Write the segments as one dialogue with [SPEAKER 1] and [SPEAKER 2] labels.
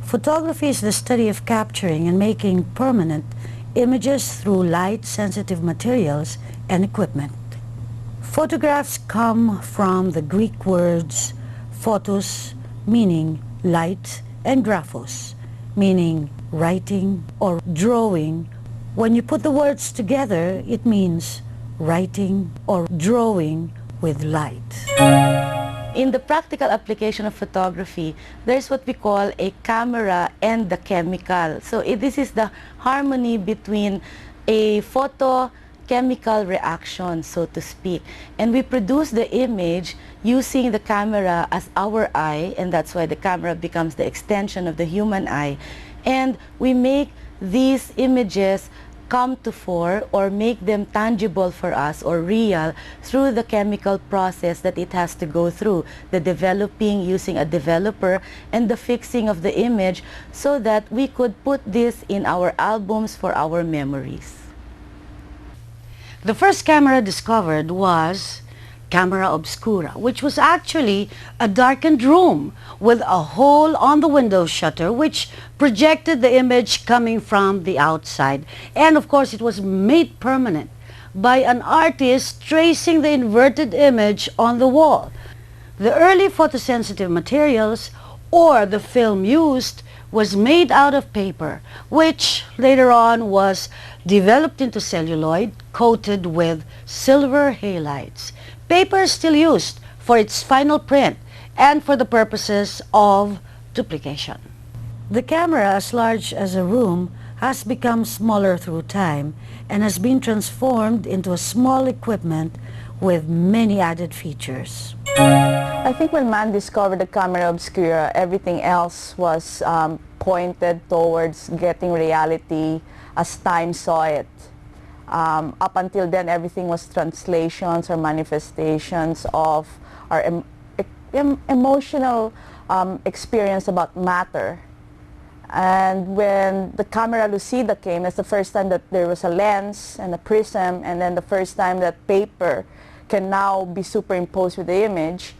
[SPEAKER 1] Photography is the study of capturing and making permanent images through light-sensitive materials and equipment. Photographs come from the Greek words photos, meaning light, and graphos, meaning writing or drawing. When you put the words together, it means writing or drawing with light.
[SPEAKER 2] In the practical application of photography, there's what we call a camera and the chemical. So this is the harmony between a photochemical reaction, so to speak. And we produce the image using the camera as our eye, and that's why the camera becomes the extension of the human eye. And we make these images come to fore or make them tangible for us or real through the chemical process that it has to go through, the developing using a developer and the fixing of the image so that we could put this in our albums for our memories.
[SPEAKER 1] The first camera discovered was camera obscura, which was actually a darkened room with a hole on the window shutter which projected the image coming from the outside. And of course it was made permanent by an artist tracing the inverted image on the wall. The early photosensitive materials or the film used was made out of paper, which later on was developed into celluloid coated with silver halides. Paper is still used for its final print and for the purposes of duplication. The camera, as large as a room, has become smaller through time and has been transformed into a small equipment with many added features.
[SPEAKER 3] I think when man discovered the camera obscura, everything else was pointed towards getting reality as time saw it. Up until then, everything was translations or manifestations of our emotional experience about matter. And when the camera lucida came, that's the first time that there was a lens and a prism, and then the first time that paper can now be superimposed with the image.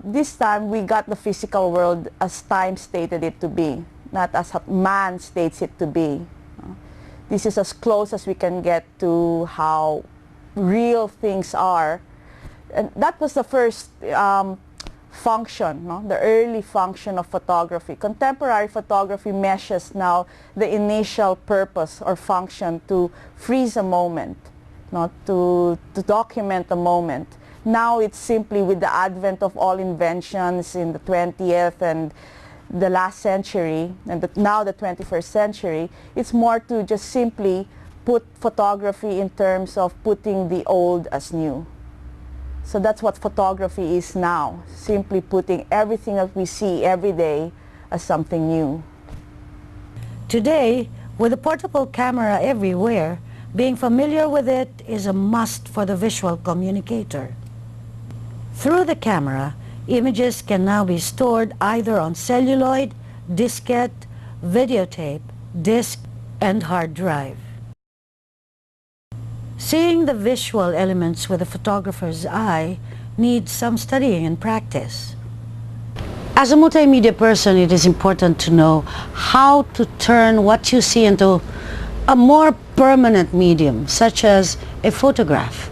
[SPEAKER 3] This time we got the physical world as time stated it to be, not as man states it to be. This is as close as we can get to how real things are. And that was the first function, no? The early function of photography. Contemporary photography meshes now the initial purpose or function to freeze a moment, no? to document a moment. Now it's simply with the advent of all inventions in the 20th and the last century, and now the 21st century, it's more to just simply put photography in terms of putting the old as new. So that's what photography is now, simply putting everything that we see every day as something new.
[SPEAKER 1] Today, with a portable camera everywhere, being familiar with it is a must for the visual communicator. Through the camera, images can now be stored either on celluloid, diskette, videotape, disc, and hard drive. Seeing the visual elements with a photographer's eye needs some studying and practice. As a multimedia person, it is important to know how to turn what you see into a more permanent medium, such as a photograph.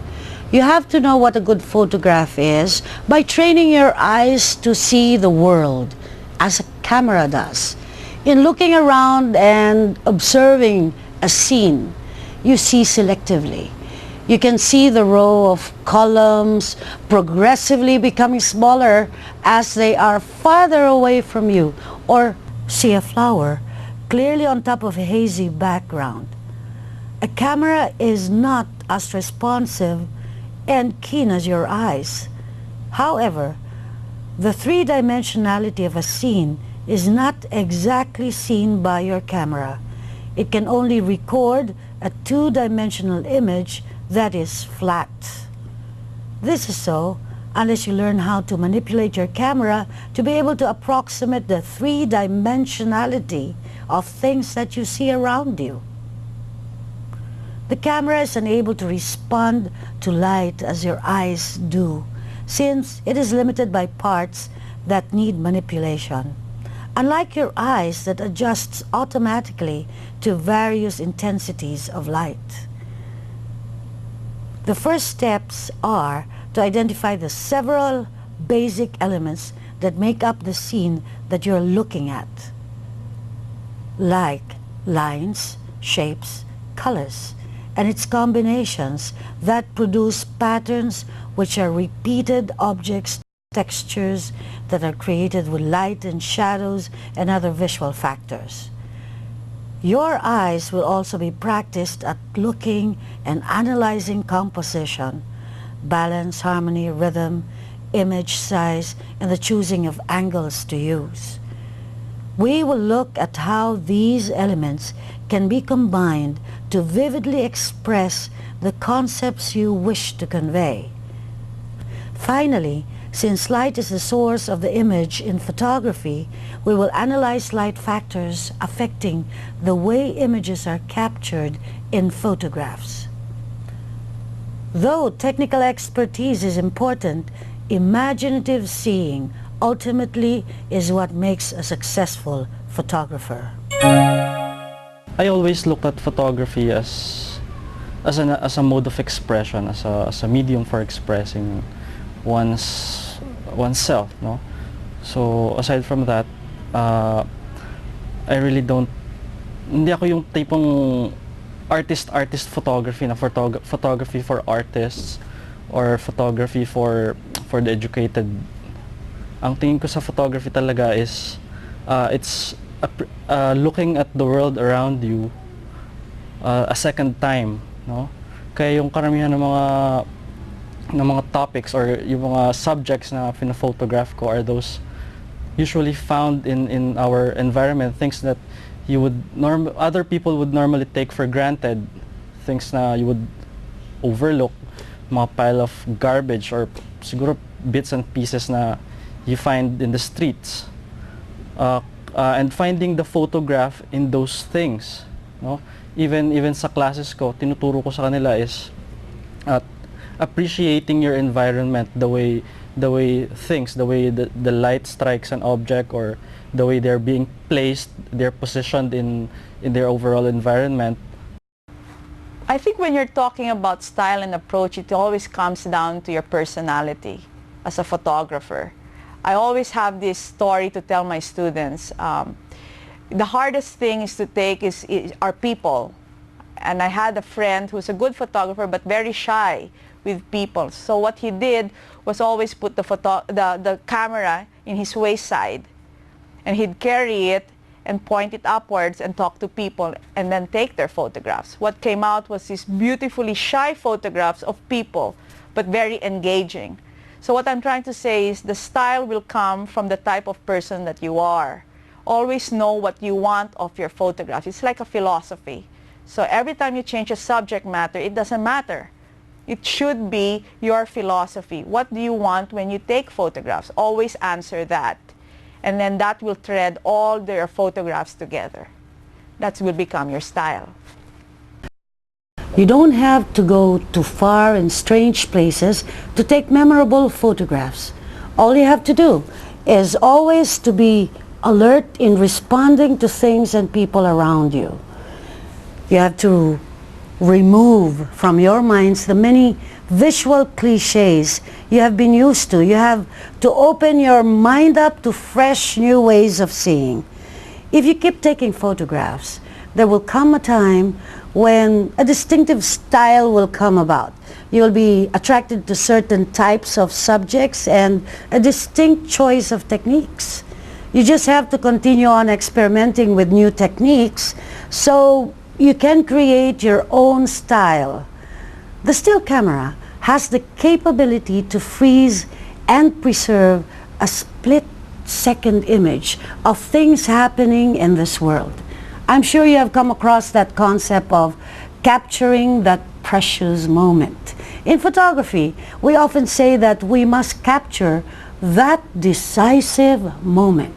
[SPEAKER 1] You have to know what a good photograph is by training your eyes to see the world as a camera does. In looking around and observing a scene, you see selectively. You can see the row of columns progressively becoming smaller as they are farther away from you, or see a flower clearly on top of a hazy background. A camera is not as responsive and keen as your eyes. However, the three-dimensionality of a scene is not exactly seen by your camera. It can only record a two-dimensional image that is flat. This is so unless you learn how to manipulate your camera to be able to approximate the three-dimensionality of things that you see around you. The camera is unable to respond to light as your eyes do, since it is limited by parts that need manipulation. Unlike your eyes that adjusts automatically to various intensities of light. The first steps are to identify the several basic elements that make up the scene that you're looking at, like lines, shapes, colors, and its combinations that produce patterns which are repeated objects, textures that are created with light and shadows and other visual factors. Your eyes will also be practiced at looking and analyzing composition, balance, harmony, rhythm, image size, and the choosing of angles to use. We will look at how these elements can be combined to vividly express the concepts you wish to convey. Finally, since light is the source of the image in photography, we will analyze light factors affecting the way images are captured in photographs. Though technical expertise is important, imaginative seeing ultimately is what makes a successful photographer.
[SPEAKER 4] I always look at photography as a mode of expression, as a medium for expressing oneself, no? So aside from that, I really hindi ako yung tipong artist photography na photography for artists or photography for the educated. Ang tingin ko sa photography talaga is it's looking at the world around you a second time, no? Kaya yung karamihan ng mga topics or yung mga subjects na pina-photograph ko are those usually found in our environment, things that other people would normally take for granted, things na you would overlook, mga pile of garbage or siguro bits and pieces na you find in the streets, and finding the photograph in those things, no? Even sa classes ko, tinuturo ko sa kanila is appreciating your environment, the way the light strikes an object, or the way they're being placed, they're positioned in their overall environment.
[SPEAKER 3] I think when you're talking about style and approach, it always comes down to your personality as a photographer. I always have this story to tell my students. The hardest thing is to take are people. And I had a friend who's a good photographer but very shy with people. So what he did was always put the camera in his waist side, and he'd carry it and point it upwards and talk to people and then take their photographs. What came out was these beautifully shy photographs of people, but very engaging. So what I'm trying to say is the style will come from the type of person that you are. Always know what you want of your photograph. It's like a philosophy. So every time you change a subject matter, it doesn't matter. It should be your philosophy. What do you want when you take photographs? Always answer that. And then that will thread all their photographs together. That will become your style.
[SPEAKER 1] You don't have to go to far and strange places to take memorable photographs. All you have to do is always to be alert in responding to things and people around you. You have to remove from your minds the many visual cliches you have been used to. You have to open your mind up to fresh new ways of seeing. If you keep taking photographs, there will come a time when a distinctive style will come about. You'll be attracted to certain types of subjects and a distinct choice of techniques. You just have to continue on experimenting with new techniques so you can create your own style. The still camera has the capability to freeze and preserve a split-second image of things happening in this world. I'm sure you have come across that concept of capturing that precious moment. In photography, we often say that we must capture that decisive moment.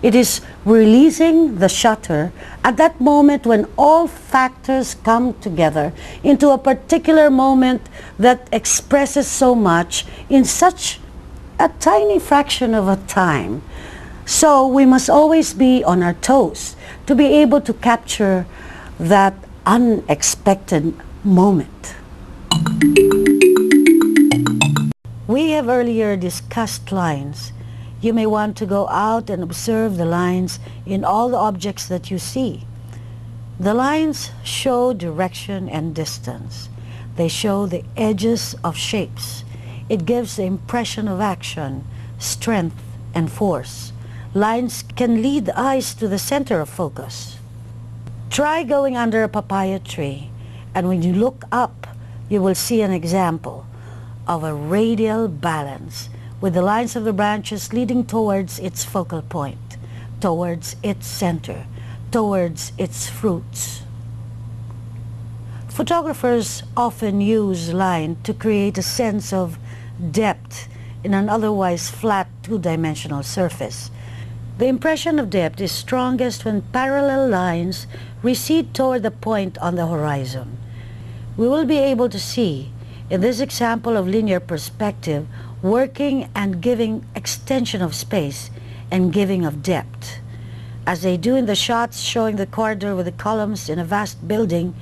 [SPEAKER 1] It is releasing the shutter at that moment when all factors come together into a particular moment that expresses so much in such a tiny fraction of a time. So we must always be on our toes to be able to capture that unexpected moment. We have earlier discussed lines. You may want to go out and observe the lines in all the objects that you see. The lines show direction and distance. They show the edges of shapes. It gives the impression of action, strength, and force. Lines can lead the eyes to the center of focus. Try going under a papaya tree, and when you look up, you will see an example of a radial balance with the lines of the branches leading towards its focal point, towards its center, towards its fruits. Photographers often use line to create a sense of depth in an otherwise flat two-dimensional surface. The impression of depth is strongest when parallel lines recede toward the point on the horizon. We will be able to see, in this example of linear perspective, working and giving extension of space and giving of depth, as they do in the shots showing the corridor with the columns in a vast building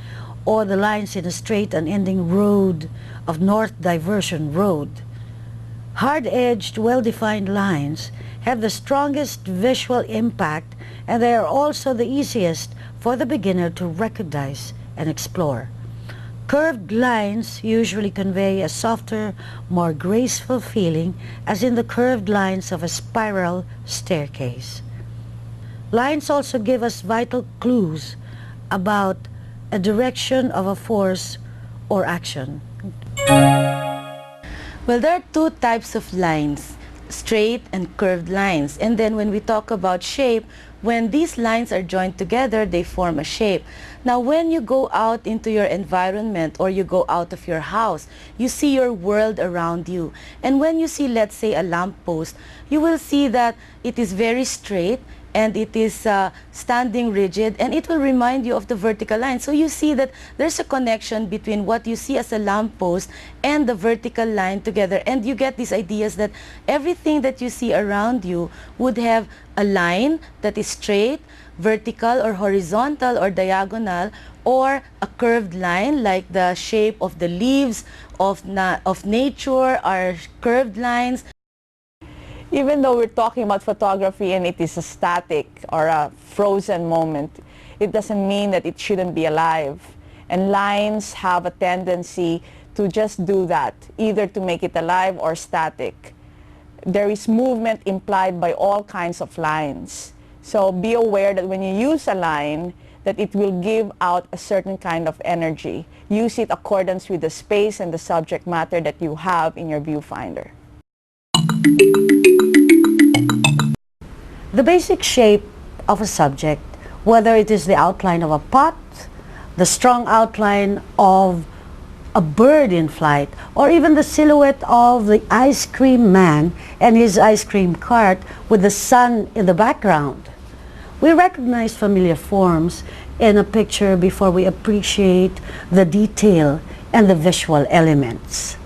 [SPEAKER 1] or the lines in a straight unending road of North Diversion Road. Hard-edged, well-defined lines have the strongest visual impact, and they are also the easiest for the beginner to recognize and explore. Curved lines usually convey a softer, more graceful feeling, as in the curved lines of a spiral staircase. Lines also give us vital clues about a direction of a force or action.
[SPEAKER 2] Well, there are two types of lines, straight and curved lines. And then when we talk about shape, when these lines are joined together, they form a shape. Now, when you go out into your environment or you go out of your house, you see your world around you. And when you see, let's say, a lamppost, you will see that it is very straight and it is standing rigid, and it will remind you of the vertical line. So you see that there's a connection between what you see as a lamppost and the vertical line together, and you get these ideas that everything that you see around you would have a line that is straight, vertical or horizontal or diagonal, or a curved line like the shape of the leaves of nature are curved lines.
[SPEAKER 3] Even though we're talking about photography and it is a static or a frozen moment, it doesn't mean that it shouldn't be alive. And lines have a tendency to just do that, either to make it alive or static. There is movement implied by all kinds of lines. So be aware that when you use a line, that it will give out a certain kind of energy. Use it accordance with the space and the subject matter that you have in your viewfinder.
[SPEAKER 1] The basic shape of a subject, whether it is the outline of a pot, the strong outline of a bird in flight, or even the silhouette of the ice cream man and his ice cream cart with the sun in the background. We recognize familiar forms in a picture before we appreciate the detail and the visual elements.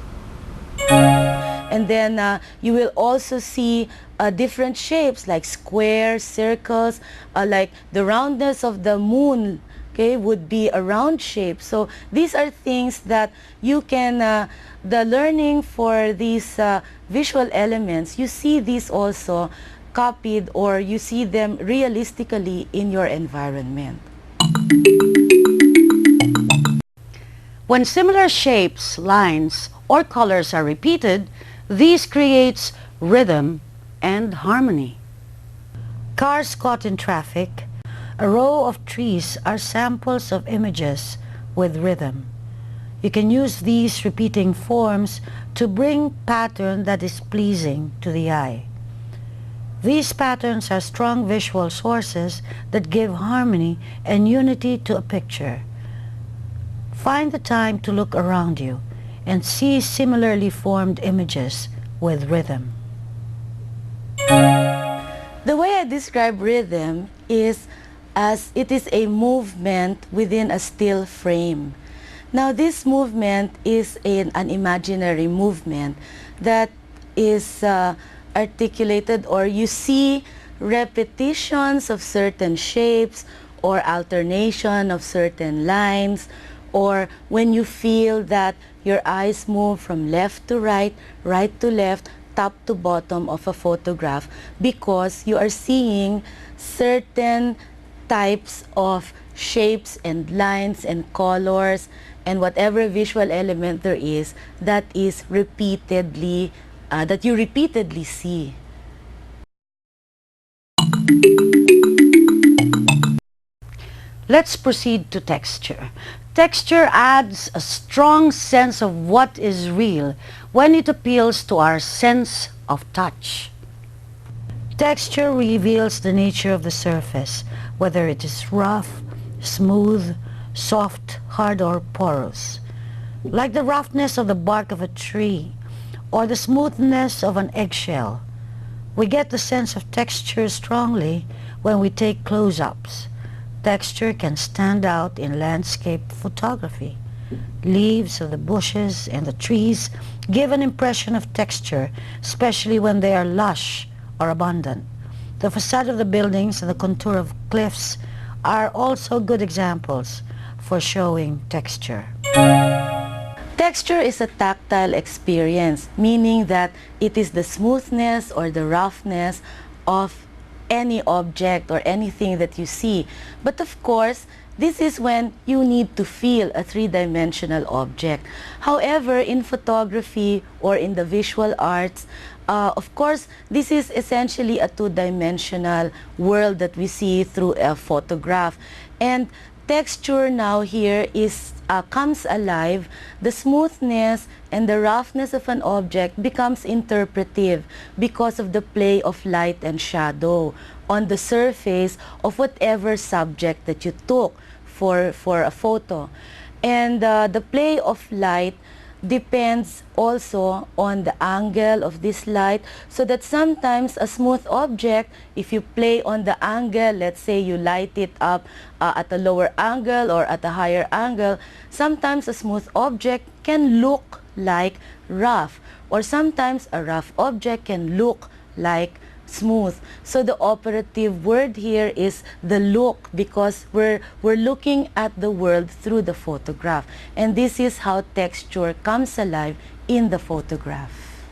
[SPEAKER 2] And then you will also see different shapes like squares, circles, like the roundness of the moon, okay, would be a round shape. So these are things that you can, the learning for these visual elements, you see these also copied or you see them realistically in your environment.
[SPEAKER 1] When similar shapes, lines, or colors are repeated, these creates rhythm and harmony. Cars caught in traffic, a row of trees are samples of images with rhythm. You can use these repeating forms to bring pattern that is pleasing to the eye. These patterns are strong visual sources that give harmony and unity to a picture. Find the time to look around you and see similarly formed images with rhythm.
[SPEAKER 2] The way I describe rhythm is as it is a movement within a still frame. Now this movement is an imaginary movement that is articulated, or you see repetitions of certain shapes or alternation of certain lines, or when you feel that your eyes move from left to right, right to left, top to bottom of a photograph, because you are seeing certain types of shapes and lines and colors and whatever visual element there is that is repeatedly that you repeatedly see.
[SPEAKER 1] Let's proceed to texture. Texture adds a strong sense of what is real when it appeals to our sense of touch. Texture reveals the nature of the surface, whether it is rough, smooth, soft, hard, or porous. Like the roughness of the bark of a tree or the smoothness of an eggshell. We get the sense of texture strongly when we take close-ups. Texture can stand out in landscape photography. Leaves of the bushes and the trees give an impression of texture, especially when they are lush or abundant. The facade of the buildings and the contour of cliffs are also good examples for showing texture.
[SPEAKER 2] Texture is a tactile experience, meaning that it is the smoothness or the roughness of any object or anything that you see. But of course, this is when you need to feel a three-dimensional object. However, in photography or in the visual arts, of course, this is essentially a two-dimensional world that we see through a photograph. And texture now here is comes alive. The smoothness and the roughness of an object becomes interpretive because of the play of light and shadow on the surface of whatever subject that you took for a photo. And the play of light depends also on the angle of this light, so that sometimes a smooth object, if you play on the angle, let's say you light it up at a lower angle or at a higher angle, sometimes a smooth object can look like rough, or sometimes a rough object can look like smooth. So the operative word here is the look, because we're looking at the world through the photograph, and this is how texture comes alive in the photograph.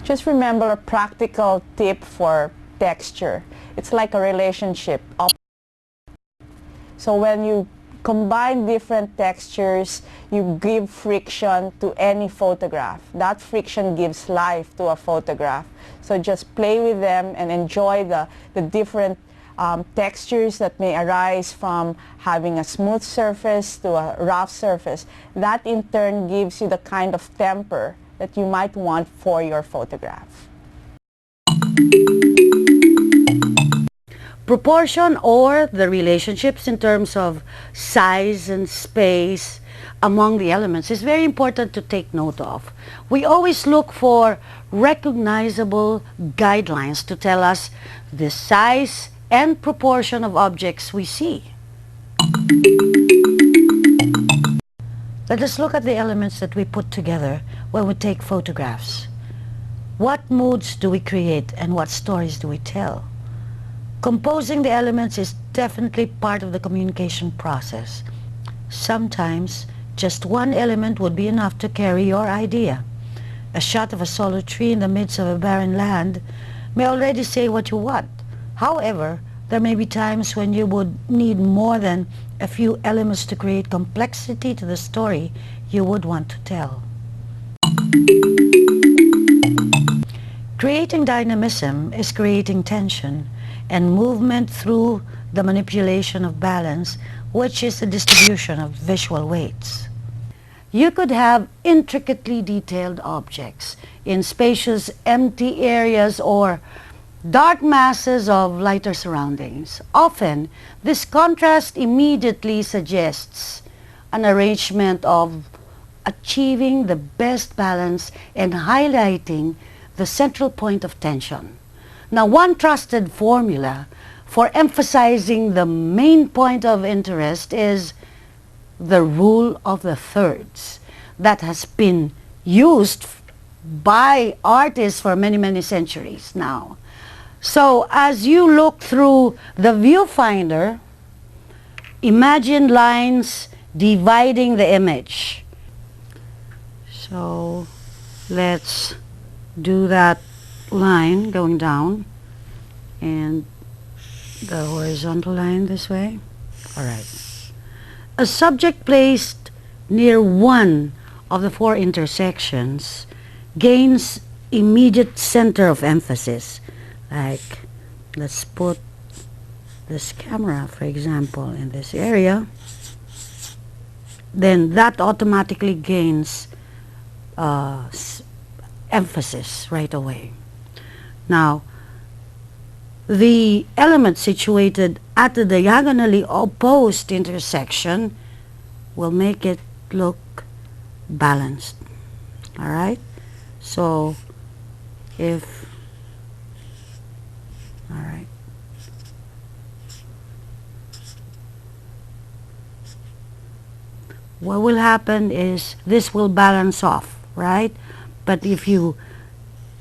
[SPEAKER 3] Just remember a practical tip for texture. It's like a relationship. So when you combine different textures, you give friction to any photograph. That friction gives life to a photograph. So just play with them and enjoy the different textures that may arise from having a smooth surface to a rough surface. That in turn gives you the kind of temper that you might want for your photograph.
[SPEAKER 1] Proportion, or the relationships in terms of size and space among the elements, is very important to take note of. We always look for recognizable guidelines to tell us the size and proportion of objects we see. Let us look at the elements that we put together when we take photographs. What moods do we create and what stories do we tell? Composing the elements is definitely part of the communication process. Sometimes just one element would be enough to carry your idea. A shot of a solo tree in the midst of a barren land may already say what you want. However, there may be times when you would need more than a few elements to create complexity to the story you would want to tell. Creating dynamism is creating tension and movement through the manipulation of balance, which is the distribution of visual weights. You could have intricately detailed objects in spacious empty areas or dark masses of lighter surroundings. Often, this contrast immediately suggests an arrangement of achieving the best balance and highlighting the central point of tension. Now, one trusted formula for emphasizing the main point of interest is the rule of the thirds that has been used by artists for many, many centuries now. So as you look through the viewfinder, imagine lines dividing the image. So let's do that line going down and the horizontal line this way. All right. A subject placed near one of the four intersections gains immediate center of emphasis. Like, let's put this camera, for example, in this area. Then that automatically gains emphasis right away. Now, the element situated at the diagonally opposed intersection will make it look balanced. All right? So, all right. What will happen is this will balance off, right? But if you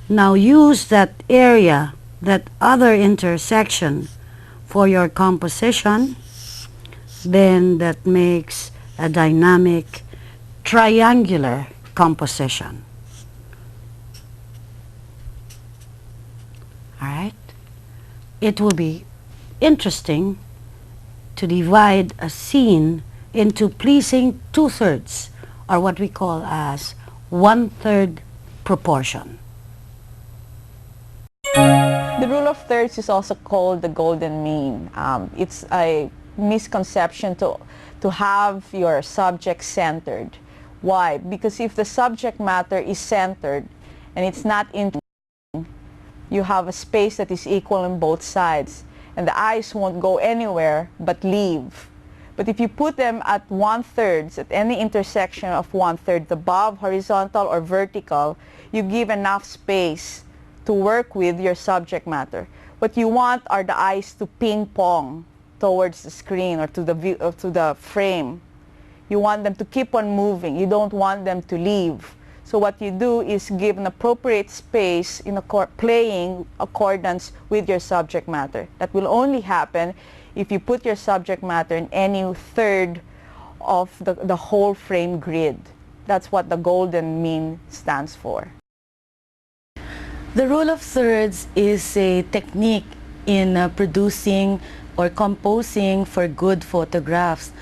[SPEAKER 1] now use that area, that other intersection for your composition, then that makes a dynamic triangular composition. All right? It will be interesting to divide a scene into pleasing 2/3, or what we call as 1/3 proportion.
[SPEAKER 3] The rule of thirds is also called the golden mean. It's a misconception to have your subject centered. Why? Because if the subject matter is centered and it's not in, you have a space that is equal on both sides, and the eyes won't go anywhere but leave. But if you put them at 1/3, at any intersection of 1/3, above, horizontal, or vertical, you give enough space to work with your subject matter. What you want are the eyes to ping pong towards the screen or to the view, or to the frame. You want them to keep on moving. You don't want them to leave. So what you do is give an appropriate space in playing accordance with your subject matter. That will only happen if you put your subject matter in any third of the whole frame grid. That's what the golden mean stands for.
[SPEAKER 2] The rule of thirds is a technique in producing or composing for good photographs.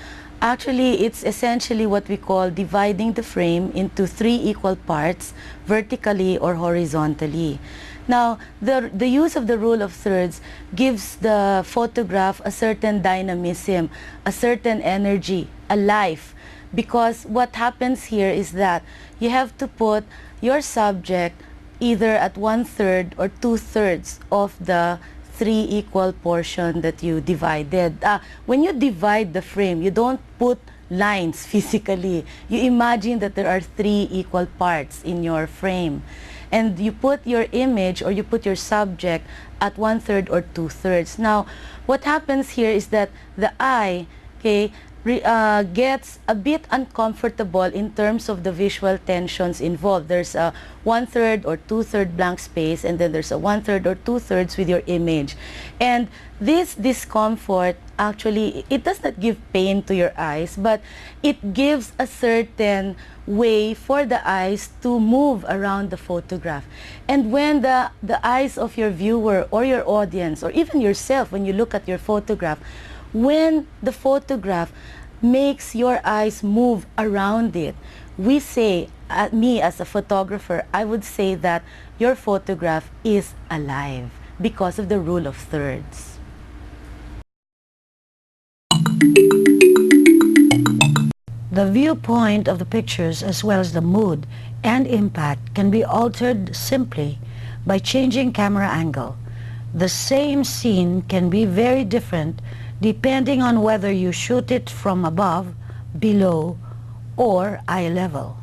[SPEAKER 2] Actually, it's essentially what we call dividing the frame into 3 equal parts, vertically or horizontally. Now, the use of the rule of thirds gives the photograph a certain dynamism, a certain energy, a life. Because what happens here is that you have to put your subject either at 1/3 or 2/3 of the 3 equal portion that you divided. When you divide the frame, you don't put lines physically. You imagine that there are 3 equal parts in your frame. And you put your image or you put your subject at 1/3 or 2/3. Now, what happens here is that the eye, okay, gets a bit uncomfortable in terms of the visual tensions involved. There's a 1/3 or 2/3 blank space, and then there's a 1/3 or 2/3 with your image. And this discomfort, actually, it does not give pain to your eyes, but it gives a certain way for the eyes to move around the photograph. And when the eyes of your viewer or your audience, or even yourself, when you look at your photograph, when the photograph makes your eyes move around it, we say, me as a photographer, I would say that your photograph is alive because of the rule of thirds.
[SPEAKER 1] The viewpoint of the pictures, as well as the mood and impact, can be altered simply by changing camera angle. The same scene can be very different depending on whether you shoot it from above, below, or eye level.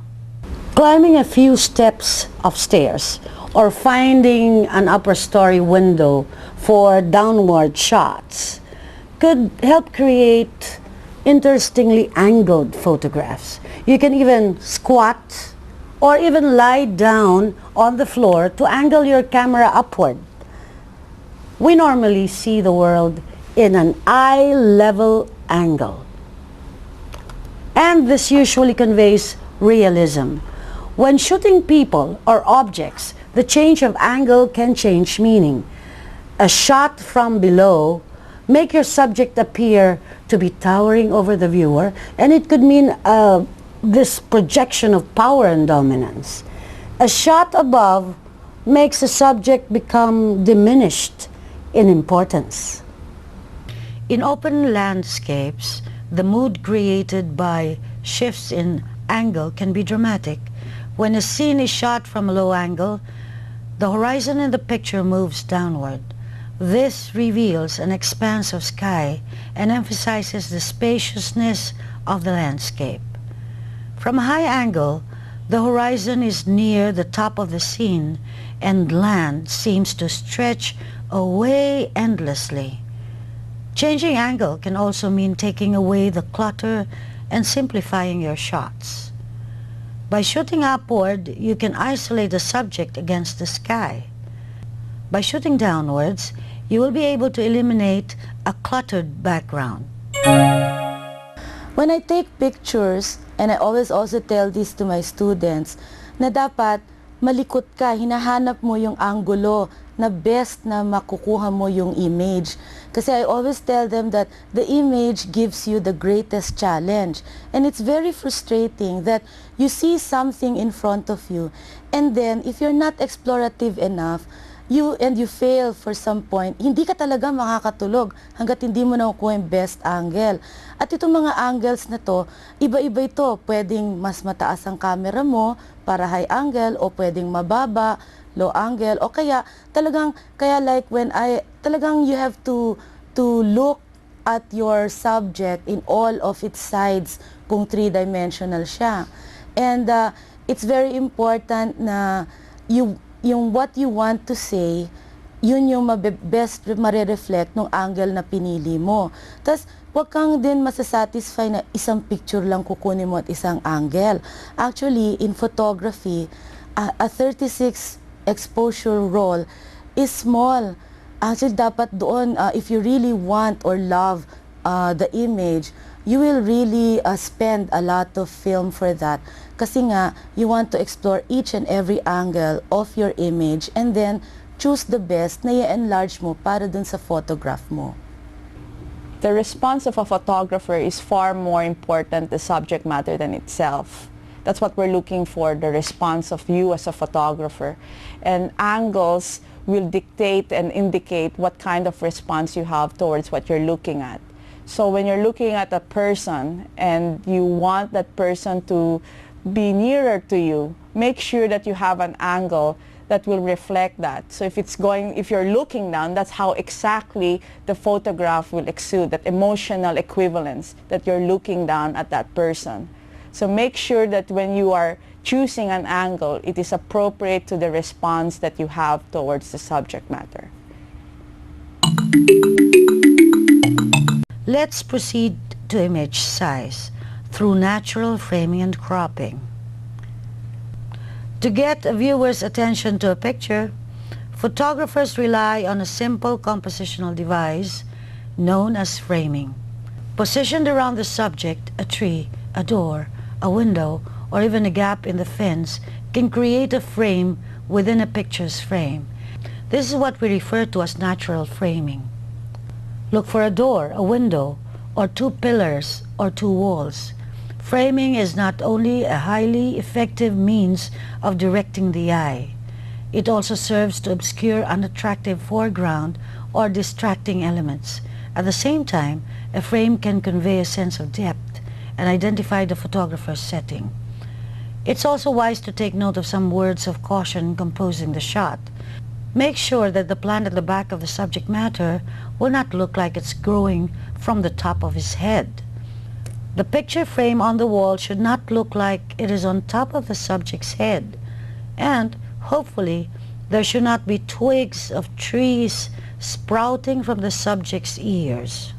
[SPEAKER 1] Climbing a few steps of stairs or finding an upper story window for downward shots could help create interestingly angled photographs. You can even squat or even lie down on the floor to angle your camera upward. We normally see the world in an eye-level angle. And this usually conveys realism. When shooting people or objects, the change of angle can change meaning. A shot from below make your subject appear to be towering over the viewer, and it could mean this projection of power and dominance. A shot above makes the subject become diminished in importance. In open landscapes, the mood created by shifts in angle can be dramatic. When a scene is shot from a low angle, the horizon in the picture moves downward. This reveals an expanse of sky and emphasizes the spaciousness of the landscape. From a high angle, the horizon is near the top of the scene, and land seems to stretch away endlessly. Changing angle can also mean taking away the clutter and simplifying your shots. By shooting upward, you can isolate the subject against the sky. By shooting downwards, you will be able to eliminate a cluttered background.
[SPEAKER 2] When I take pictures, and I always also tell this to my students, na dapat malikot ka, hinahanap mo yung anggulo na best na makukuha mo yung image. Kasi I always tell them that the image gives you the greatest challenge. And it's very frustrating that you see something in front of you, and then if you're not explorative enough, you fail for some point, hindi ka talaga makakatulog hanggat hindi mo nakukuha yung best angle. At itong mga angles na to, iba-iba ito. Pwedeng mas mataas ang camera mo para high angle, o pwedeng mababa, low angle, o kaya talagang, talagang you have to look at your subject in all of its sides kung three-dimensional siya. And it's very important na yung what you want to say, yun yung best mare-reflect ng angle na pinili mo. Tapos, huwag kang din masasatisfy na isang picture lang kukunin mo at isang angle. Actually, in photography, a 36 exposure roll is small. Actually, dapat doon, if you really want or love the image, you will really spend a lot of film for that. Kasi nga, you want to explore each and every angle of your image, and then choose the best na i-enlarge mo para dun sa photograph mo.
[SPEAKER 3] The response of a photographer is far more important the subject matter than itself. That's what we're looking for, the response of you as a photographer. And angles will dictate and indicate what kind of response you have towards what you're looking at. So when you're looking at a person and you want that person to be nearer to you, make sure that you have an angle that will reflect that. So if you're looking down, that's how exactly the photograph will exude, that emotional equivalence, that you're looking down at that person. So make sure that when you are choosing an angle, it is appropriate to the response that you have towards the subject matter.
[SPEAKER 1] Let's proceed to image size through natural framing and cropping. To get a viewer's attention to a picture, photographers rely on a simple compositional device known as framing. Positioned around the subject, a tree, a door, a window, or even a gap in the fence can create a frame within a picture's frame. This is what we refer to as natural framing. Look for a door, a window, or two pillars or two walls. Framing is not only a highly effective means of directing the eye, it also serves to obscure unattractive foreground or distracting elements. At the same time, a frame can convey a sense of depth and identify the photographer's setting. It's also wise to take note of some words of caution composing the shot. Make sure that the plant at the back of the subject matter will not look like it's growing from the top of his head. The picture frame on the wall should not look like it is on top of the subject's head. And, hopefully, there should not be twigs of trees sprouting from the subject's ears.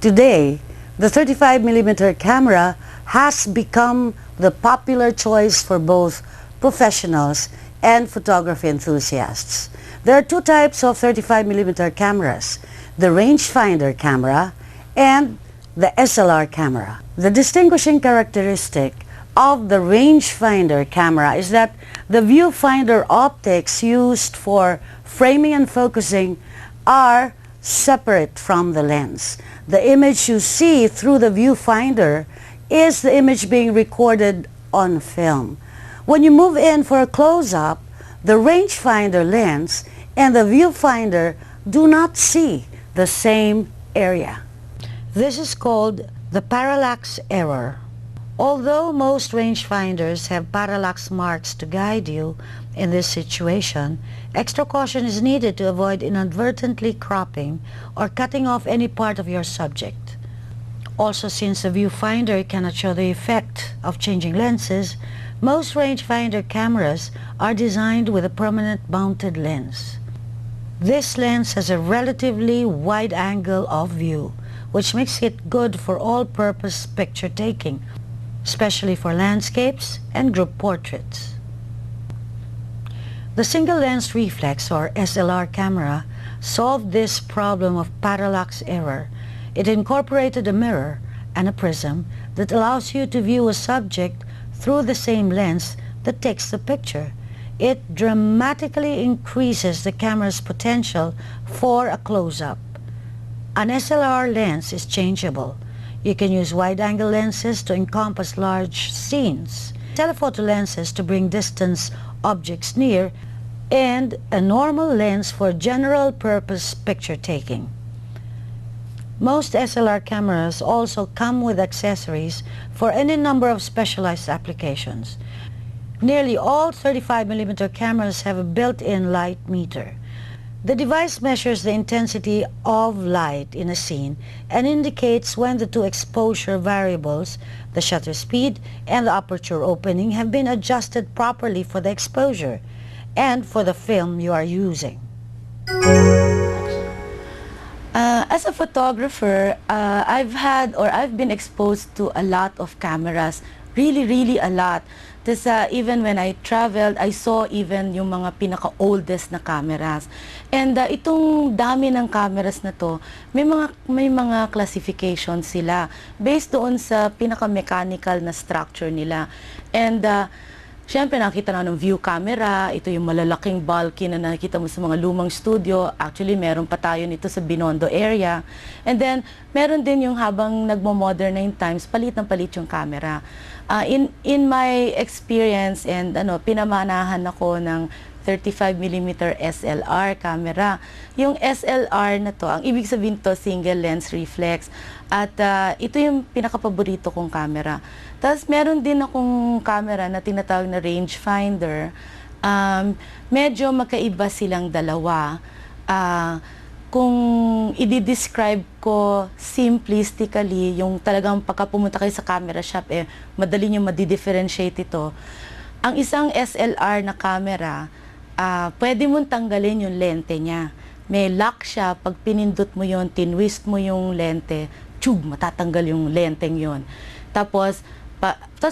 [SPEAKER 1] Today, The 35mm camera has become the popular choice for both professionals and photography enthusiasts. There are two types of 35mm cameras, the rangefinder camera and the SLR camera. The distinguishing characteristic of the rangefinder camera is that the viewfinder optics used for framing and focusing are separate from the lens. The image you see through the viewfinder is the image being recorded on film. When you move in for a close-up, the rangefinder lens and the viewfinder do not see the same area. This is called the parallax error. Although most rangefinders have parallax marks to guide you in this situation, extra caution is needed to avoid inadvertently cropping or cutting off any part of your subject. Also, since the viewfinder cannot show the effect of changing lenses, most rangefinder cameras are designed with a permanent mounted lens. This lens has a relatively wide angle of view, which makes it good for all-purpose picture taking, especially for landscapes and group portraits. The single lens reflex or SLR camera solved this problem of parallax error. It incorporated a mirror and a prism that allows you to view a subject through the same lens that takes the picture. It dramatically increases the camera's potential for a close-up. An SLR lens is changeable. You can use wide-angle lenses to encompass large scenes, telephoto lenses to bring distance objects near, and a normal lens for general-purpose picture taking. Most SLR cameras also come with accessories for any number of specialized applications. Nearly all 35mm cameras have a built-in light meter. The device measures the intensity of light in a scene and indicates when the two exposure variables, the shutter speed and the aperture opening, have been adjusted properly for the exposure and for the film you are using.
[SPEAKER 2] As a photographer, I've been exposed to a lot of cameras, really a lot. Tapos even when I traveled, I saw even yung mga pinaka-oldest na cameras. And itong dami ng cameras na to, may mga classifications sila based doon sa pinaka-mechanical na structure nila. And siyempre nakita na ng view camera, ito yung malalaking bulky na nakita mo sa mga lumang studio. Actually, meron pa tayo nito sa Binondo area. And then, meron din yung habang nagmo-modern times, palit ng palit yung camera. In my experience and pinamanahan ako ng 35mm SLR camera. Yung SLR na to, ang ibig sabihin to, single lens reflex. At ito yung pinakapaborito kong camera. Tapos meron din akong camera na tinatawag na rangefinder. Medyo magkaiba silang dalawa. Kung i-describe ko simplistically, yung talagang pagka pumunta kayo sa camera shop, madali nyo madi-differentiate ito. Ang isang SLR na camera, pwede mong tanggalin yung lente niya. May lock siya, pag pinindot mo yon, tinwist mo yung lente, matatanggal yung lenteng yon. Tapos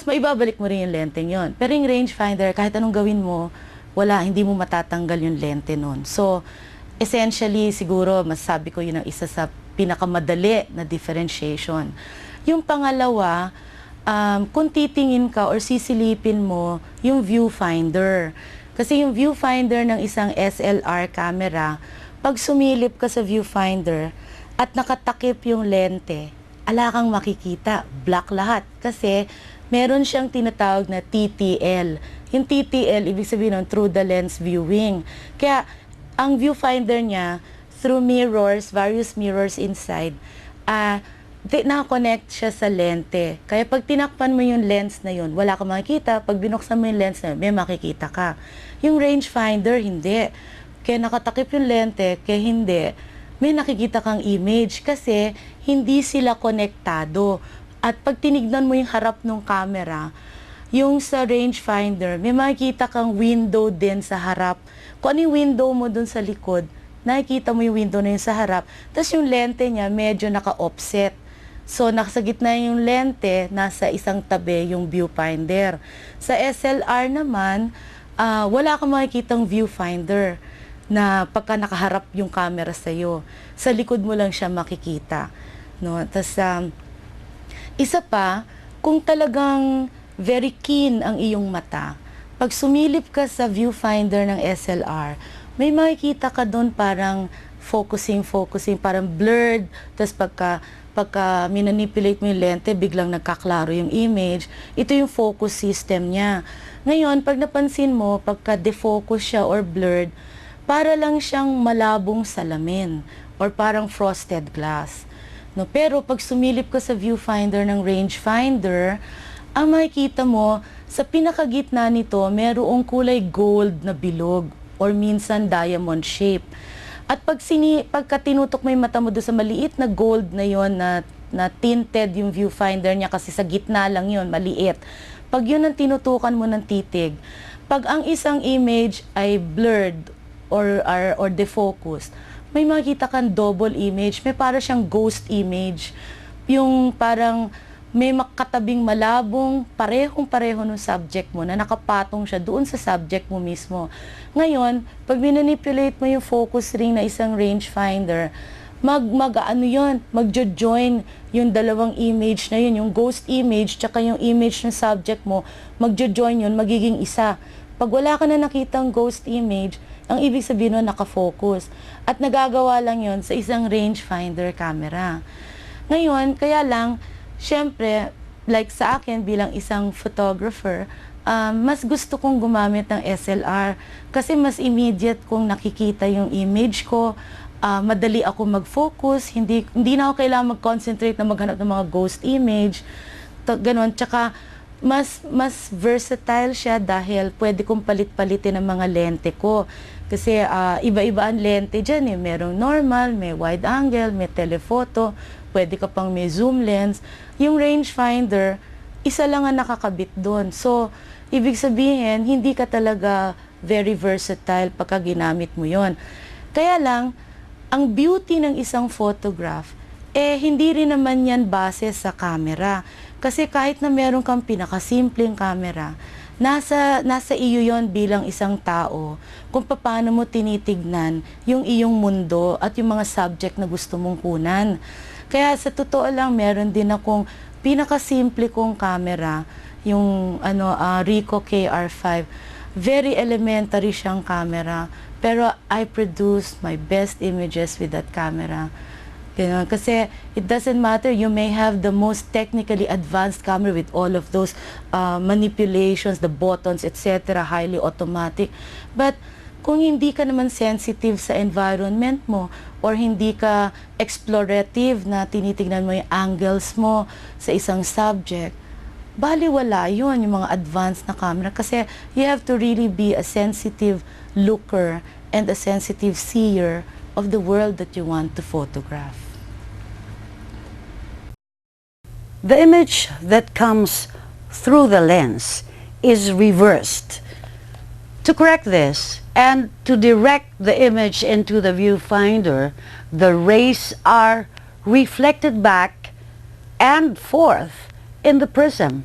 [SPEAKER 2] maibabalik mo rin yung lenteng yon. Pero yung rangefinder, kahit anong gawin mo, hindi mo matatanggal yung lente nun. So, essentially, siguro, masasabi ko yun ang isa sa pinakamadali na differentiation. Yung pangalawa, kung titingin ka or sisilipin mo yung viewfinder. Kasi yung viewfinder ng isang SLR camera, pag sumilip ka sa viewfinder at nakatakip yung lente, ala kang makikita, black lahat. Kasi meron siyang tinatawag na TTL. Yung TTL, ibig sabihin nun, through the lens viewing. Kaya, ang viewfinder niya, through mirrors, various mirrors inside, nakakonect siya sa lente. Kaya pag tinakpan mo yung lens na yun, wala kang makikita. Pag binuksan mo yung lens na yun, may makikita ka. Yung rangefinder, hindi. Kaya nakatakip yung lente, kaya hindi. May nakikita kang image kasi hindi sila konektado. At pag tinignan mo yung harap ng camera, yung sa rangefinder, may makikita kang window din sa harap. Kung ano yung window mo dun sa likod, nakikita mo yung window na yun sa harap. Tapos yung lente niya medyo naka-offset. So, nasa gitna yung lente, nasa isang tabi yung viewfinder. Sa SLR naman, wala kang makikitang viewfinder na pagka nakaharap yung camera sa'yo. Sa likod mo lang siya makikita. No? Tas, isa pa, kung talagang very keen ang iyong mata, pag sumilip ka sa viewfinder ng SLR, may makikita ka doon parang focusing, parang blurred, tapos pagka minanipulate mo yung lente, biglang nagkaklaro yung image. Ito yung focus system niya. Ngayon, pag napansin mo, pagka defocus siya or blurred, para lang siyang malabong salamin or parang frosted glass. No, pero pag sumilip ka sa viewfinder ng rangefinder, ang makikita mo, sa pinakagitna nito, merong kulay gold na bilog or minsan diamond shape. At pagka tinutok mo yung mata mo doon sa maliit na gold na yon na tinted yung viewfinder niya kasi sa gitna lang yon maliit. Pag yun ang tinutukan mo ng titig, pag ang isang image ay blurred or defocused, may makita kang double image, may para siyang ghost image. Yung parang may makatabing malabong, parehong-pareho ng subject mo na nakapatong siya doon sa subject mo mismo. Ngayon, pag minanipulate mo yung focus ring na isang rangefinder, magjo-join yung dalawang image na yun, yung ghost image tsaka yung image ng subject mo, magjo-join yun, magiging isa. Pag wala ka na nakitang ghost image, ang ibig sabihin nun nakafocus. At nagagawa lang yun sa isang rangefinder camera. Ngayon, kaya lang, syempre, like sa akin bilang isang photographer, mas gusto kong gumamit ng SLR kasi mas immediate kung nakikita yung image ko, madali ako mag-focus, hindi na ako kailangan mag-concentrate na maghanap ng mga ghost image, ganon. Tsaka, mas versatile siya dahil pwede kong palit-palitin ang mga lente ko. Kasi iba-iba ang lente dyan eh. Merong normal, may wide angle, may telephoto, pwede ka pang may zoom lens. Yung rangefinder, isa lang ang nakakabit doon. So, ibig sabihin, hindi ka talaga very versatile pagka ginamit mo yon. Kaya lang, ang beauty ng isang photograph, hindi rin naman yan base sa camera. Kasi kahit na meron kang pinakasimpleng camera, nasa iyo yon bilang isang tao kung paano mo tinitignan yung iyong mundo at yung mga subject na gusto mong kunan. Kaya sa totoo lang, meron din akong pinakasimple kong camera, yung Ricoh KR5. Very elementary siyang camera, pero I produce my best images with that camera. Kasi it doesn't matter, you may have the most technically advanced camera with all of those manipulations, the buttons, etc., highly automatic. But kung hindi ka naman sensitive sa environment mo or hindi ka explorative na tinitignan mo yung angles mo sa isang subject, baliwala yun, yung mga advanced na camera. Kasi you have to really be a sensitive looker and a sensitive seer of the world that you want to photograph.
[SPEAKER 1] The image that comes through the lens is reversed. To correct this and to direct the image into the viewfinder, the rays are reflected back and forth in the prism.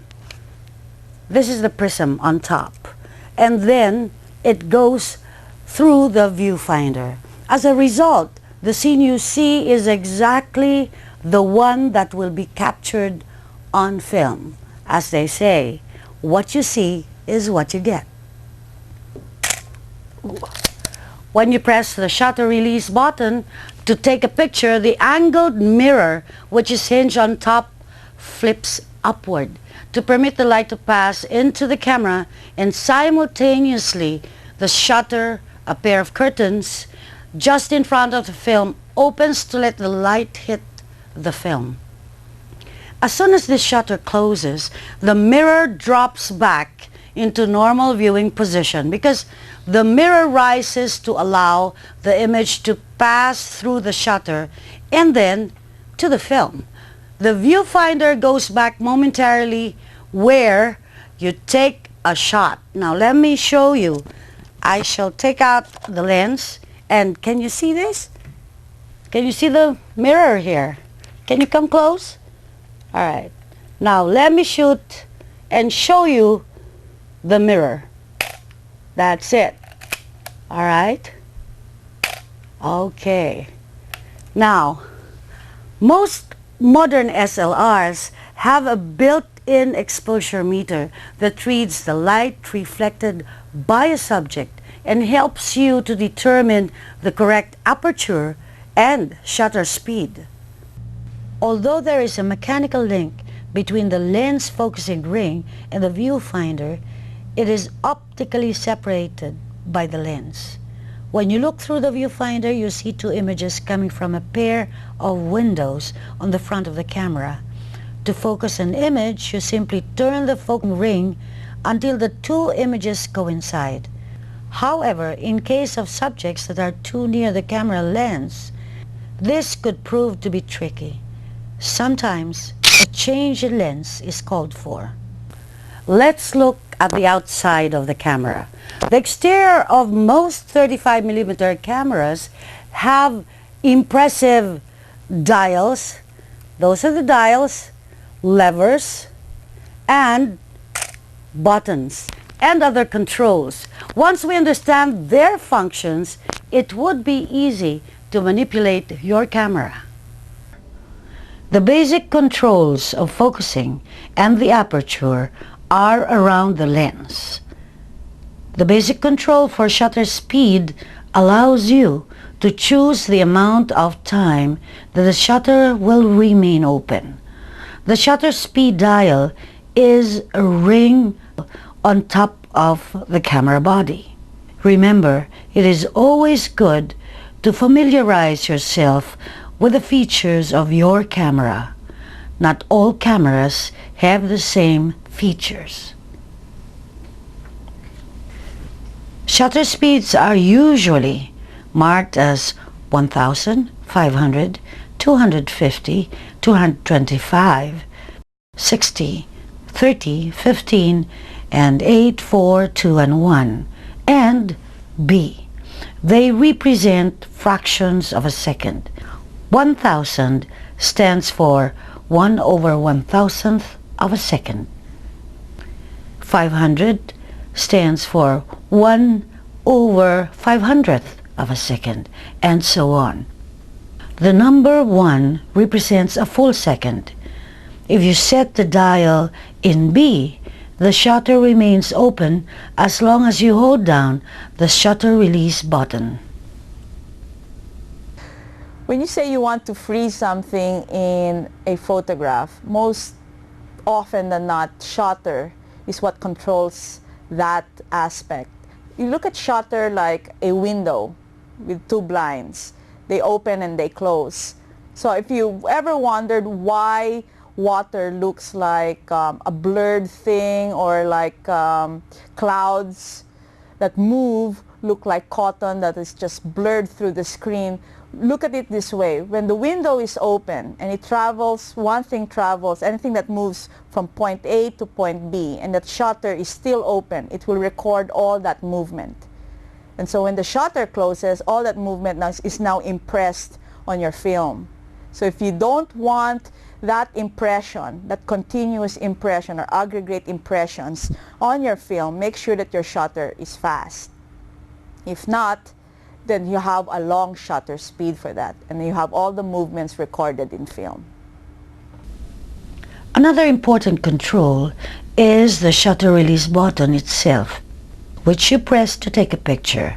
[SPEAKER 1] This is the prism on top. And then it goes through the viewfinder. As a result, the scene you see is exactly the one that will be captured on film. As they say, what you see is what you get. When you press the shutter release button to take a picture, the angled mirror, which is hinged on top, flips upward to permit the light to pass into the camera, and simultaneously the shutter, a pair of curtains, just in front of the film, opens to let the light hit the film. As soon as this shutter closes, the mirror drops back into normal viewing position because the mirror rises to allow the image to pass through the shutter and then to the film. The viewfinder goes back momentarily where you take a shot. Now let me show you. I shall take out the lens, and can you see this? Can you see the mirror here? Can you come close? All right. Now let me shoot and show you the mirror. That's it. All right. Okay. Now, most modern SLRs have a built-in exposure meter that reads the light reflected by a subject and helps you to determine the correct aperture and shutter speed. Although there is a mechanical link between the lens focusing ring and the viewfinder, it is optically separated by the lens. When you look through the viewfinder, you see two images coming from a pair of windows on the front of the camera. To focus an image, you simply turn the focusing ring until the two images coincide. However, in case of subjects that are too near the camera lens, this could prove to be tricky. Sometimes a change in lens is called for. Let's look at the outside of the camera. The exterior of most 35mm cameras have impressive dials. Those are the dials, levers, and buttons, and other controls. Once we understand their functions, it would be easy to manipulate your camera. The basic controls of focusing and the aperture are around the lens. The basic control for shutter speed allows you to choose the amount of time that the shutter will remain open. The shutter speed dial is a ring on top of the camera body. Remember, it is always good to familiarize yourself with the features of your camera. Not all cameras have the same features. Shutter speeds are usually marked as 1000, 500, 250, 225, 60, 30, 15, and 8, 4, 2, and 1, and B. They represent fractions of a second. 1000 stands for 1/1000th of a second. 500 stands for 1/500th of a second, and so on. The number 1 represents a full second. If you set the dial in B, the shutter remains open as long as you hold down the shutter release button.
[SPEAKER 3] When you say you want to freeze something in a photograph, most often than not, shutter is what controls that aspect. You look at shutter like a window with two blinds. They open and they close. So if you ever wondered why water looks like a blurred thing, or like clouds that move look like cotton that is just blurred through the screen, look at it this way. When the window is open and it travels, one thing travels, anything that moves from point A to point B, and that shutter is still open, it will record all that movement. And so when the shutter closes, all that movement is now impressed on your film. So if you don't want that impression, that continuous impression or aggregate impressions on your film, make sure that your shutter is fast. If not, then you have a long shutter speed for that, and you have all the movements recorded in film.
[SPEAKER 1] Another important control is the shutter release button itself, which you press to take a picture.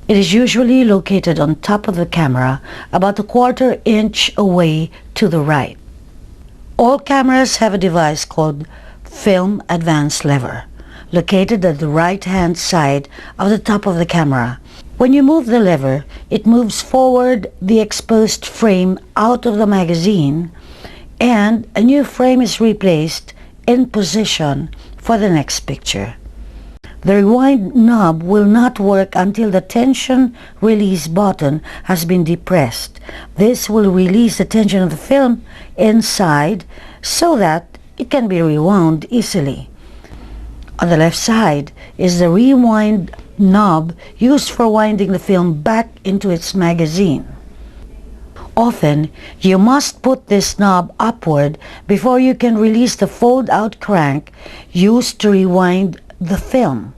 [SPEAKER 1] It is usually located on top of the camera, about a 1/4 inch away to the right. All cameras have a device called Film Advance Lever, located at the right-hand side of the top of the camera. When you move the lever, it moves forward the exposed frame out of the magazine, and a new frame is replaced in position for the next picture. The rewind knob will not work until the tension release button has been depressed. This will release the tension of the film inside so that it can be rewound easily. On the left side is the rewind knob used for winding the film back into its magazine. Often, you must put this knob upward before you can release the fold-out crank used to rewind the film.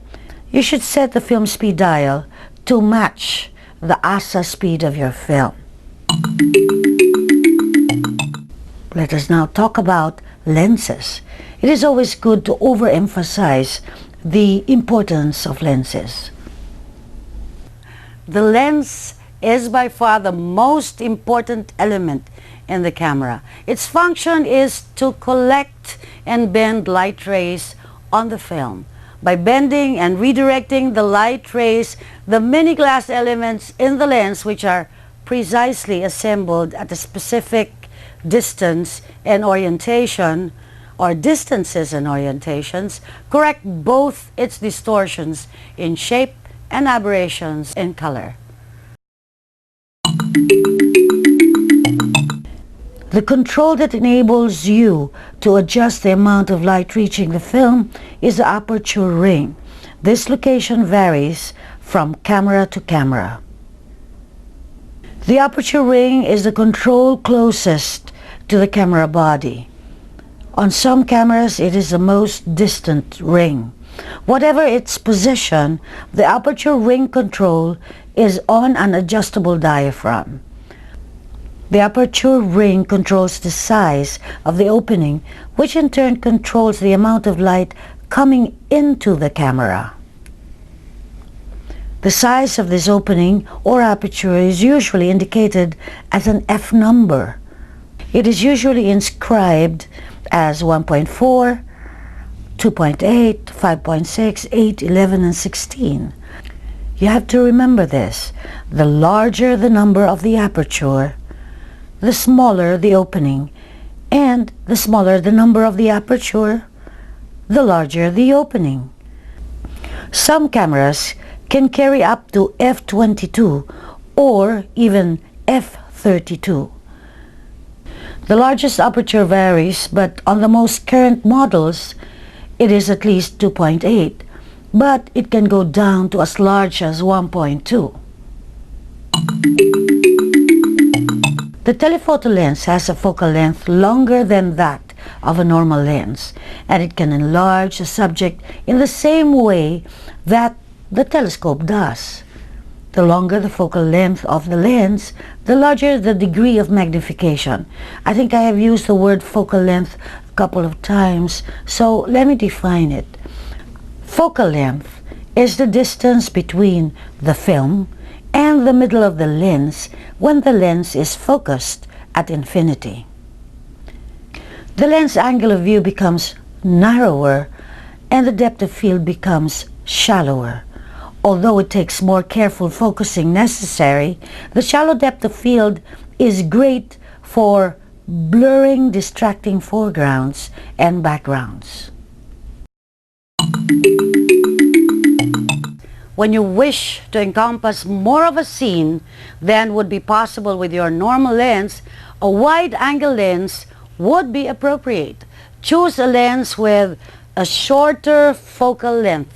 [SPEAKER 1] You should set the film speed dial to match the ASA speed of your film. Let us now talk about lenses. It is always good to overemphasize the importance of lenses. The lens is by far the most important element in the camera. Its function is to collect and bend light rays on the film. By bending and redirecting the light rays, the many glass elements in the lens, which are precisely assembled at a specific distance and orientation, or distances and orientations, correct both its distortions in shape and aberrations in color. The control that enables you to adjust the amount of light reaching the film is the aperture ring. This location varies from camera to camera. The aperture ring is the control closest to the camera body. On some cameras, it is the most distant ring. Whatever its position, the aperture ring control is on an adjustable diaphragm. The aperture ring controls the size of the opening, which in turn controls the amount of light coming into the camera. The size of this opening or aperture is usually indicated as an F number. It is usually inscribed as 1.4, 2.8, 5.6, 8, 11, and 16. You have to remember this. The larger the number of the aperture, the smaller the opening, and the smaller the number of the aperture, the larger the opening. Some cameras can carry up to f22 or even f32. The largest aperture varies, but on the most current models, it is at least 2.8, but it can go down to as large as 1.2. The telephoto lens has a focal length longer than that of a normal lens, and it can enlarge the subject in the same way that the telescope does. The longer the focal length of the lens, the larger the degree of magnification. I think I have used the word focal length a couple of times, so let me define it. Focal length is the distance between the film and the middle of the lens when the lens is focused at infinity. The lens angle of view becomes narrower and the depth of field becomes shallower. Although it takes more careful focusing necessary, the shallow depth of field is great for blurring distracting foregrounds and backgrounds. When you wish to encompass more of a scene than would be possible with your normal lens, a wide-angle lens would be appropriate. Choose a lens with a shorter focal length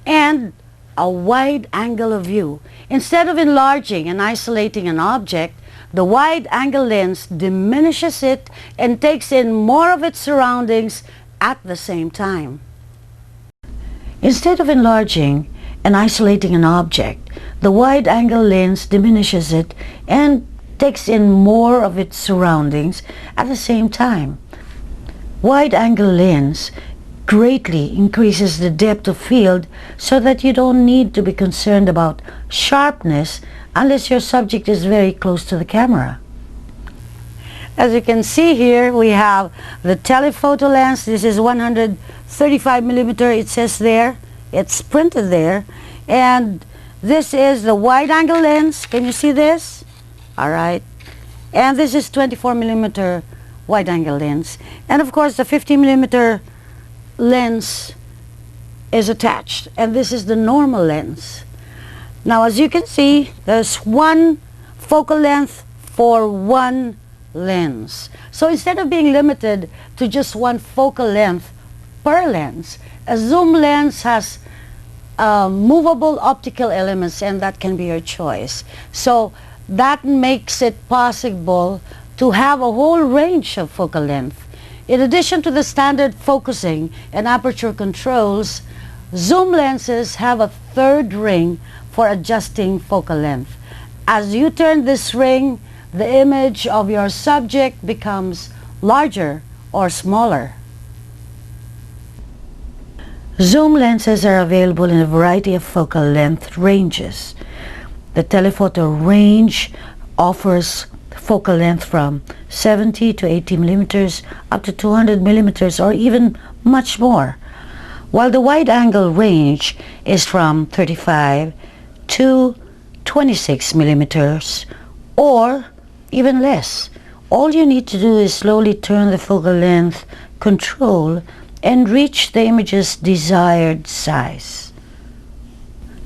[SPEAKER 1] and a wide angle of view. Instead of enlarging and isolating an object, the wide-angle lens diminishes it and takes in more of its surroundings at the same time. Instead of enlarging and isolating an object, the wide-angle lens diminishes it and takes in more of its surroundings at the same time. Wide-angle lens greatly increases the depth of field so that you don't need to be concerned about sharpness unless your subject is very close to the camera. As you can see here, we have the telephoto lens. This is 135 millimeter, it says there. It's printed there. And this is the wide-angle lens. Can you see this? All right. And this is 24 millimeter wide-angle lens. And of course, the 50 millimeter lens is attached. And this is the normal lens. Now, as you can see, there's one focal length for one lens. So instead of being limited to just one focal length per lens, a zoom lens has movable optical elements, and that can be your choice. So That makes it possible to have a whole range of focal length. In addition to the standard focusing and aperture controls, zoom lenses have a third ring for adjusting focal length. As you turn this ring, the image of your subject becomes larger or smaller. Zoom lenses are available in a variety of focal length ranges. The telephoto range offers focal length from 70 to 80 millimeters up to 200 millimeters or even much more, while the wide-angle range is from 35 to 26 millimeters or even less. All you need to do is slowly turn the focal length control and reach the image's desired size.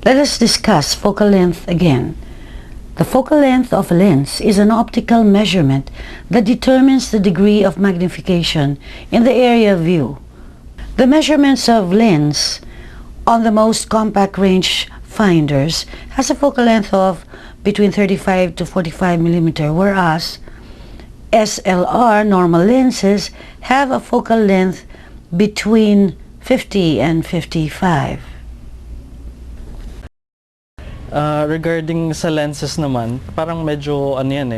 [SPEAKER 1] Let us discuss focal length again. The focal length of a lens is an optical measurement that determines the degree of magnification in the area of view. The measurements of lens on the most compact range finders has a focal length of between 35 to 45 millimeter, whereas SLR normal lenses have a focal length between 50 and 55.
[SPEAKER 4] Regarding sa lenses naman, parang medyo ano yan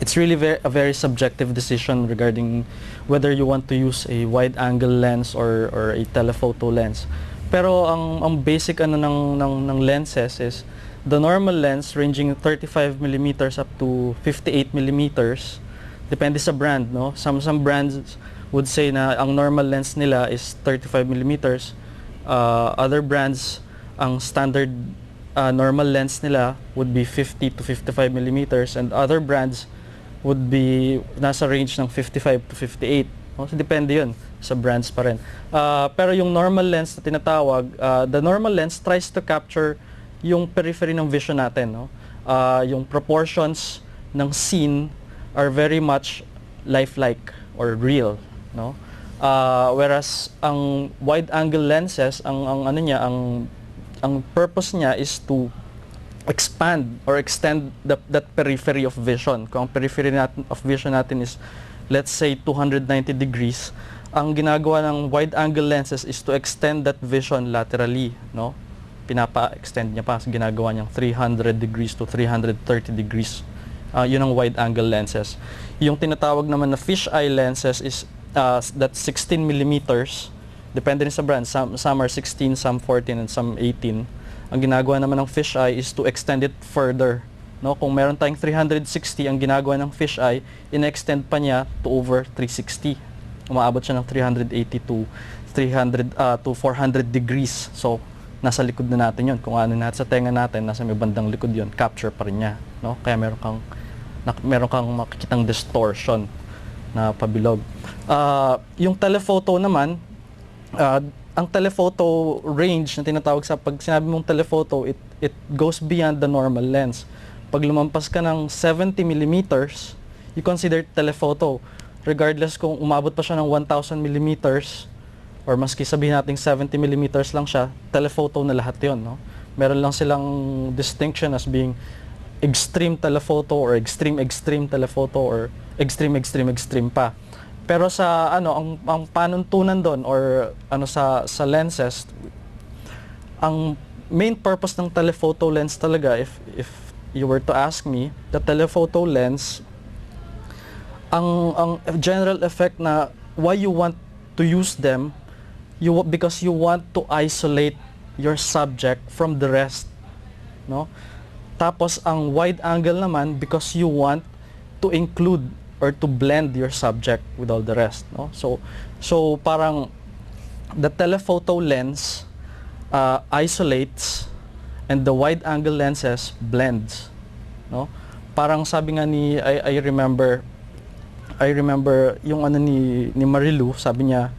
[SPEAKER 4] it's really a very subjective decision regarding whether you want to use a wide angle lens or a telephoto lens. Pero ang basic ano ng lenses is the normal lens ranging 35 millimeters up to 58 millimeters. Depende sa brand, no? Some brands would say na ang normal lens nila is 35 millimeters. Other brands, ang standard normal lens nila would be 50 to 55 millimeters, and other brands would be nasa range ng 55 to 58. No? So depende yun sa brands pa rin. Pero yung normal lens na tinatawag, the normal lens tries to capture yung periphery ng vision natin. No? Yung proportions ng scene are very much lifelike or real. No? Whereas ang wide angle lenses, ang ano niya, ang purpose niya is to expand or extend that periphery of vision. Kung ang periphery of vision natin is, let's say, 290 degrees, ang ginagawa ng wide angle lenses is to extend that vision laterally, no? Pinapa-extend niya pa, ginagawa niyang 300 degrees to 330 degrees. Yun ang wide angle lenses. Yung tinatawag naman na fisheye lenses is that's 16 millimeters. Depende rin sa brand. Some are 16, some 14, and some 18. Ang ginagawa naman ng fisheye is to extend it further. No? Kung meron tayong 360, ang ginagawa ng fisheye, in-extend pa niya to over 360. Umaabot siya ng 380 to 400 degrees. So, nasa likod na natin yun. Kung ano natin sa tenga natin, nasa may bandang likod yun, capture pa rin niya. No? Kaya meron kang makikitang distortion na pabilog. Yung telephoto naman, ang telephoto range na tinatawag sa pag sinabi mong telephoto, it goes beyond the normal lens. Pag lumampas ka ng 70 millimeters, you consider telephoto. Regardless kung umabot pa siya ng 1,000 millimeters or maski sabihin natin 70 millimeters lang siya, telephoto na lahat yon, no? Meron lang silang distinction as being extreme telephoto or extreme telephoto or extreme pa. Pero sa ang panuntunan doon or sa lenses, ang main purpose ng telephoto lens talaga, if you were to ask me, the telephoto lens, ang general effect na why you want to use them, because you want to isolate your subject from the rest, no? Tapos ang wide angle naman because you want to include or to blend your subject with all the rest, no? So parang the telephoto lens isolates and the wide angle lenses blends, no? Parang sabi nga ni I remember yung ni Marilu, sabi niya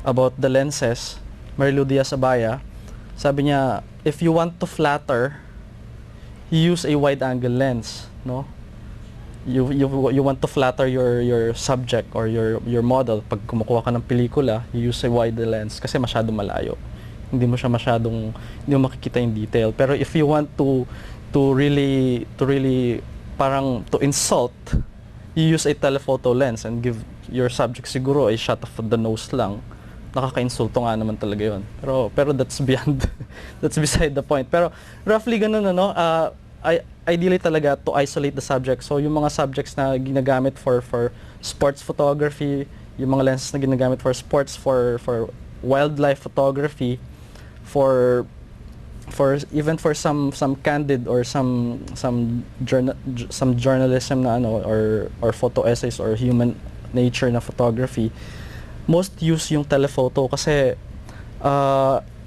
[SPEAKER 4] about the lenses, Marilu Diaz-Abaya, sabi niya, if you want to flatter, you use a wide angle lens, no? You want to flatter your subject or your model. Pag kumukuha ka ng pelikula, you use a wide lens kasi masyadong malayo. Hindi mo makikita yung detail. Pero if you want to to really parang to insult, you use a telephoto lens and give your subject siguro a shot of the nose lang. Nakaka-insulto nga naman talaga yun. Pero that's beyond, that's beside the point. Pero roughly ganun, ano, ideally talaga to isolate the subject. So yung mga subjects na ginagamit for sports photography, yung mga lenses na ginagamit for sports, for wildlife photography, for even for some candid or some journalism na ano, or photo essays or human nature na photography, most use yung telephoto kasi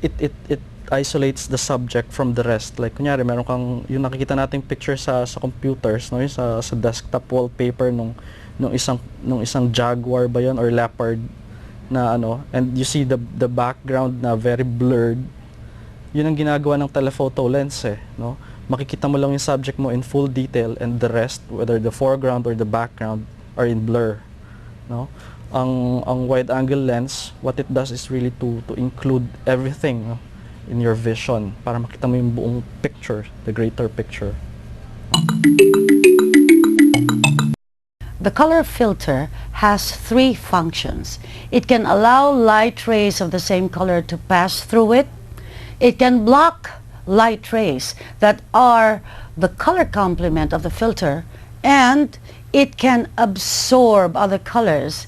[SPEAKER 4] it isolates the subject from the rest. Like kunyari meron kang yung nakikita nating picture sa computers, no, yung sa desktop wallpaper nung isang jaguar ba yun or leopard na ano, and you see the background na very blurred. Yun ang ginagawa ng telephoto lens, eh, no? Makikita mo lang yung subject mo in full detail and the rest, whether the foreground or the background, are in blur, no? Ang wide angle lens, what it does is really to include everything, no, in your vision para makita mo yung buong picture, the greater picture.
[SPEAKER 1] The color filter has three functions. It can allow light rays of the same color to pass through it. It can block light rays that are the color complement of the filter, and it can absorb other colors,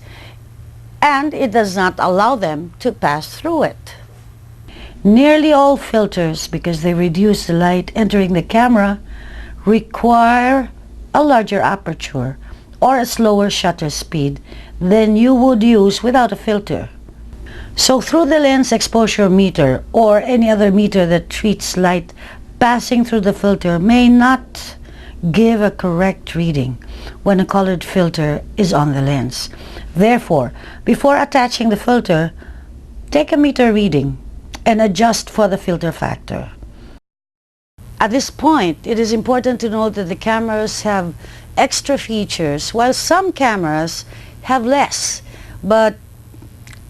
[SPEAKER 1] and it does not allow them to pass through it. Nearly all filters, because they reduce the light entering the camera, require a larger aperture or a slower shutter speed than you would use without a filter. So through the lens exposure meter or any other meter that treats light passing through the filter may not give a correct reading when a colored filter is on the lens. Therefore, before attaching the filter, take a meter reading and adjust for the filter factor. At this point, it is important to note that the cameras have extra features while some cameras have less. But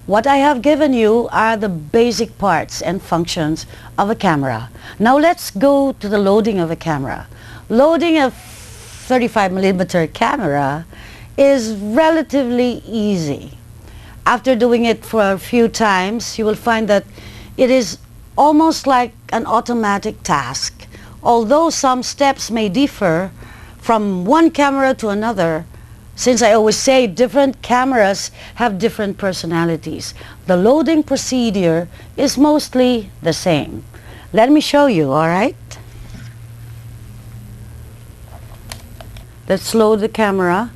[SPEAKER 1] what I have given you are the basic parts and functions of a camera. Now let's go to the loading of a camera. Loading a 35mm camera is relatively easy. After doing it for a few times, you will find that it is almost like an automatic task. Although some steps may differ from one camera to another, since I always say different cameras have different personalities, the loading procedure is mostly the same. Let me show you, all right? Let's load the camera.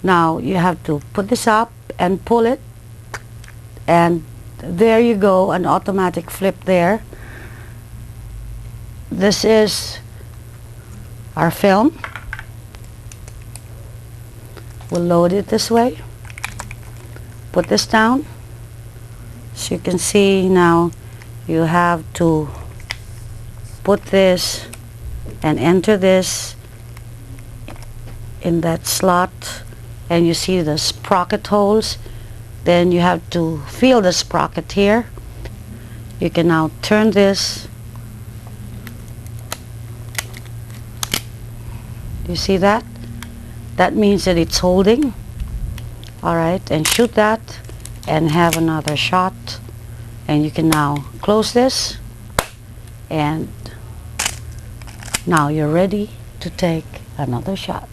[SPEAKER 1] Now you have to put this up and pull it, and there you go, an automatic flip there. This is our film. We'll load it this way. Put this down. So you can see now you have to put this and enter this in that slot, and you see the sprocket holes. Then you have to feel the sprocket here. You can now turn this. You see that? That means that it's holding. All right, and shoot that and have another shot. And you can now close this, and now you're ready to take another shot.